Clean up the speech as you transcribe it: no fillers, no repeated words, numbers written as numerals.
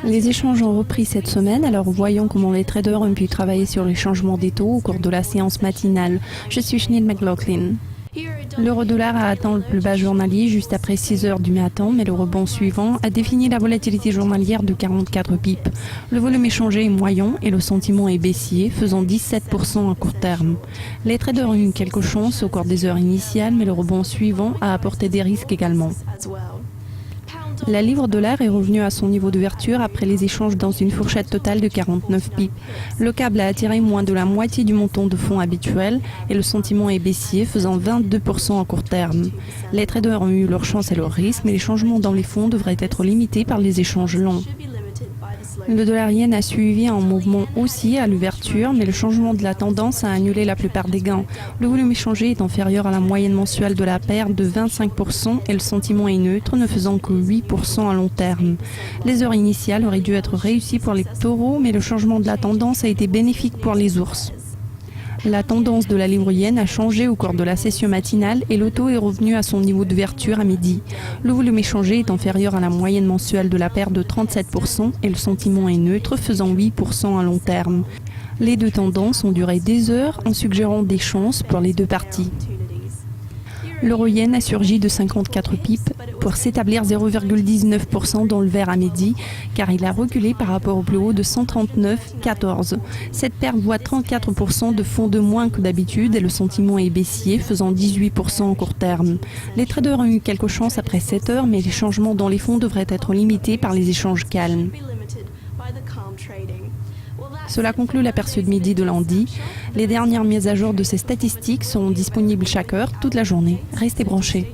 Les échanges ont repris cette semaine, alors voyons comment les traders ont pu travailler sur les changements des taux au cours de la séance matinale. Je suis Sinead McLaughlin. L'euro-dollar a atteint le plus bas journalier juste après 6 heures du matin, mais le rebond suivant a défini la volatilité journalière de 44 pips. Le volume échangé est moyen et le sentiment est baissier, faisant 17% à court terme. Les traders ont eu quelques chances au cours des heures initiales, mais le rebond suivant a apporté des risques également. La livre-dollar est revenue à son niveau d'ouverture après les échanges dans une fourchette totale de 49 pips. Le câble a attiré moins de la moitié du montant de fonds habituel et le sentiment est baissier, faisant 22% à court terme. Les traders ont eu leur chance et leur risque, mais les changements dans les fonds devraient être limités par les échanges longs. Le dollar yen a suivi un mouvement haussier à l'ouverture, mais le changement de la tendance a annulé la plupart des gains. Le volume échangé est inférieur à la moyenne mensuelle de la paire de 25% et le sentiment est neutre, ne faisant que 8% à long terme. Les heures initiales auraient dû être réussies pour les taureaux, mais le changement de la tendance a été bénéfique pour les ours. La tendance de la livre yen a changé au cours de la session matinale et le taux est revenu à son niveau d'ouverture à midi. Le volume échangé est inférieur à la moyenne mensuelle de la paire de 37% et le sentiment est neutre, faisant 8% à long terme. Les deux tendances ont duré des heures en suggérant des chances pour les deux parties. L'euro-yen a surgi de 54 pips pour s'établir 0,19% dans le vert à midi, car il a reculé par rapport au plus haut de 139,14. Cette paire voit 34% de fonds de moins que d'habitude et le sentiment est baissier, faisant 18% en court terme. Les traders ont eu quelques chances après 7 heures, mais les changements dans les fonds devraient être limités par les échanges calmes. Cela conclut l'aperçu de midi de lundi. Les dernières mises à jour de ces statistiques seront disponibles chaque heure, toute la journée. Restez branchés.